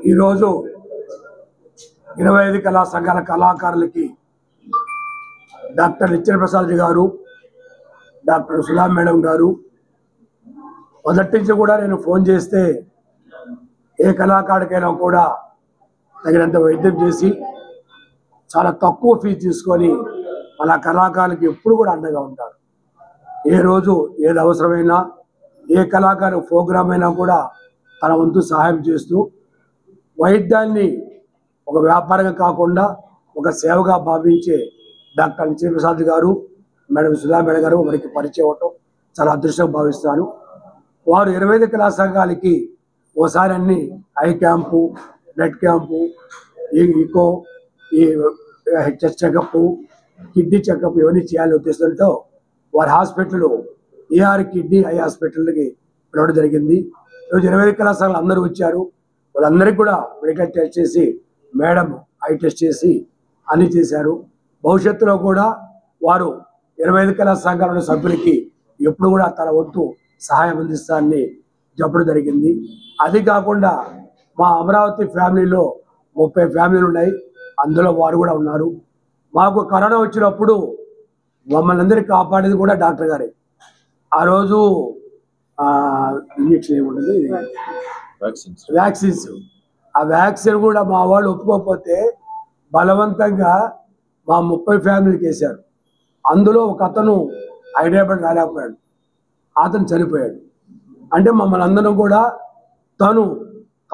ఈరోజు 25 కళా సంఘాల కళాకారులకి డాక్టర్ నిత్య ప్రసాద్ గారు, డాక్టర్ సుధా మేడం గారు మొదటి నుంచి కూడా నేను ఫోన్ చేస్తే ఏ కళాకారుడికైనా కూడా తగినంత వైద్యం చేసి చాలా తక్కువ ఫీజు తీసుకొని మన కళాకారులకి ఎప్పుడు కూడా అండగా ఉంటారు. ఏ రోజు ఏది అవసరమైనా ఏ కళాకారు ప్రోగ్రామ్ అయినా కూడా తన వంతు సహాయం చేస్తూ వైద్యాన్ని ఒక వ్యాపారంగా కాకుండా ఒక సేవగా భావించే డాక్టర్ నిత్య ప్రసాద్ గారు, మేడం సుధా మేడం గారు మనకి పరిచయం అవటం చాలా అదృష్టంగా భావిస్తాను. వారు 25 కళా సంఘాలకి ఓసారి అన్ని eye camp, blood camp, echo, ఈ చెస్ట్ చెకప్, కిడ్నీ చెకప్ ఇవన్నీ చేయాలని ఉద్దేశంతో వారి హాస్పిటల్ ఏఆర్ కిడ్నీ ఐ హాస్పిటల్కి పిలవడం జరిగింది. ఈరోజు 25 కళా సంఘాలు అందరూ వచ్చారు. వాళ్ళందరికీ కూడా మెడికల్ టెస్ట్ చేసి మేడం ఐ టెస్ట్ చేసి అన్నీ చేశారు. భవిష్యత్తులో కూడా వారు 25 కళా సంఘాల సభ్యులకి ఎప్పుడు కూడా తన వంతు సహాయం అందిస్తారని చెప్పడం జరిగింది. అది కాకుండా మా అమరావతి ఫ్యామిలీలో 30 ఫ్యామిలీలు ఉన్నాయి, అందులో వారు కూడా ఉన్నారు. మాకు కరోనా వచ్చినప్పుడు మమ్మల్ని అందరినీ కాపాడేది కూడా డాక్టర్ గారే. ఆ రోజు ఇంజక్షన్ ఏముండదు, వ్యాక్సిన్స్. ఆ వ్యాక్సిన్ కూడా మా వాళ్ళు ఒప్పుకోకపోతే బలవంతంగా మా 30 ఫ్యామిలీకి వేశారు. అందులో ఒక అతను హైదరాబాద్ రాలేకపోయాడు, అతను చనిపోయాడు. అంటే మమ్మల్ని అందరం కూడా తను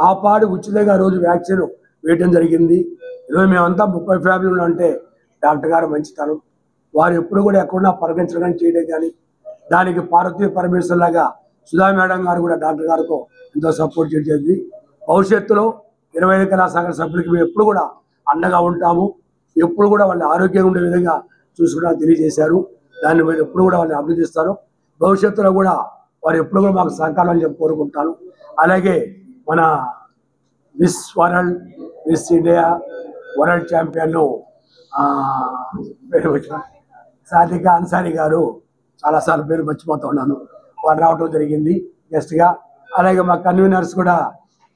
కాపాడి ఉచితంగా రోజు వ్యాక్సిన్ వేయటం జరిగింది. ఈరోజు మేమంతా 30 ఫ్యామిలీలు అంటే డాక్టర్ గారు మంచితనం. వారు ఎప్పుడు కూడా ఎక్కడున్నా పరిగణించడం కానీ చేయడం కానీ, దానికి పార్వతీ పరమేశ్వర్ లాగా సుధా మేడం గారు కూడా డాక్టర్ గారికి ఎంతో సపోర్ట్ చేసేది. భవిష్యత్తులో 25 కళా సంఘాల సభ్యులకి మేము ఎప్పుడు కూడా అండగా ఉంటాము, ఎప్పుడు కూడా వాళ్ళ ఆరోగ్యంగా ఉండే విధంగా చూసుకుంటామని తెలియజేశారు. దాన్ని మేము ఎప్పుడు కూడా వాళ్ళని అభినందిస్తాను. భవిష్యత్తులో కూడా వారు ఎప్పుడు కూడా మాకు సహకారం చెప్పి కోరుకుంటాను. అలాగే మన miss world, miss India, world champion పేరు వచ్చిన సాదికా అన్సారీ గారు, చాలాసార్లు పేరు మర్చిపోతూ ఉన్నాను, వారు రావడం జరిగింది గెస్ట్గా. అలాగే మా కన్వీనర్స్ కూడా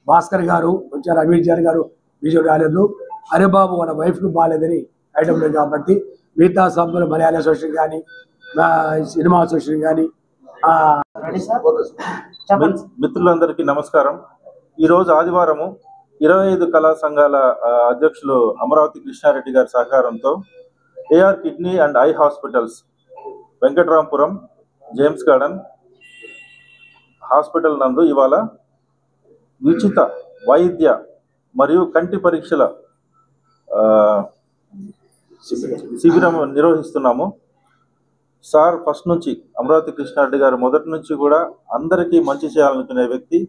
భాస్కర్ గారు వచ్చారు, అమీర్ జాన్ గారు విజయం రాలేదు, హరిబాబు వాళ్ళ వైఫ్కి బాగాలేదని ఐటమ్ లేదు కాబట్టి మిగతా సభ్యులు మలయాళ అసోసియేషన్ కానీ సినిమా అసోసియేషన్ కానీ. మిత్రులందరికీ నమస్కారం. ఈరోజు ఆదివారము 25 కళా సంఘాల అధ్యక్షులు అమరావతి కృష్ణారెడ్డి గారి సహకారంతో AR kidney and eye hospitals Venkatrampuram James garden hospital నందు ఇవాళ ఉచిత వైద్య మరియు కంటి పరీక్షల శిబిరం నిర్వహిస్తున్నాము. సార్ ఫస్ట్ నుంచి అమరావతి కృష్ణారెడ్డి గారు మొదటి నుంచి కూడా అందరికీ మంచి చేయాలనుకునే వ్యక్తి.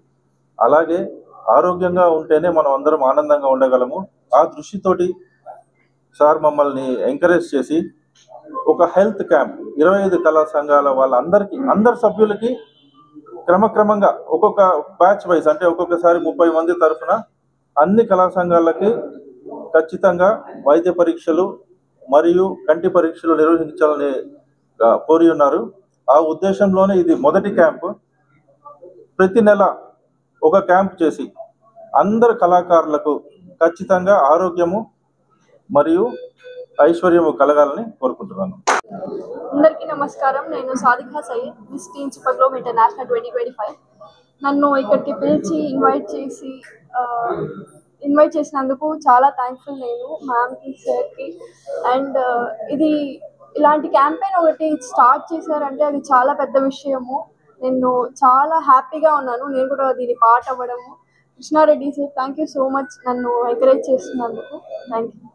అలాగే ఆరోగ్యంగా ఉంటేనే మనం అందరం ఆనందంగా ఉండగలము. ఆ దృష్టితోటి సార్ మమ్మల్ని ఎంకరేజ్ చేసి ఒక హెల్త్ క్యాంప్ 25 కళా సంఘాల వాళ్ళందరికీ, అందరి సభ్యులకి క్రమక్రమంగా ఒక్కొక్క బ్యాచ్ వైజ్, అంటే ఒక్కొక్కసారి 30 మంది తరఫున అన్ని కళా సంఘాలకి ఖచ్చితంగా వైద్య పరీక్షలు మరియు కంటి పరీక్షలు నిర్వహించాలని కోరి ఉన్నారు. ఆ ఉద్దేశంలోనే ఇది మొదటి క్యాంపు. ప్రతి నెల ఒక క్యాంప్ చేసి అందరు కళాకారులకు ఖచ్చితంగా ఆరోగ్యము మరియు ఐశ్వర్యము కలగాలని కోరుకుంటున్నాను. అందరికీ నమస్కారం. నేను సాదికా సయ్యద్, మిస్ టీన్ సూపర్ గ్లోబ్ ఇంటర్నేషనల్ 2025. నన్ను ఇక్కడికి పిలిచి ఇన్వైట్ చేసినందుకు చాలా థ్యాంక్ఫుల్ నేను మ్యామ్కి, సార్కి. అండ్ ఇలాంటి క్యాంపెయిన్ ఒకటి స్టార్ట్ చేశారంటే అది చాలా పెద్ద విషయము. నేను చాలా హ్యాపీగా ఉన్నాను నేను కూడా దీని పార్ట్ అవ్వడము. Krishna Reddy sir, thank you so much నన్ను ఎంకరేజ్ చేస్తున్నందుకు. Thank you.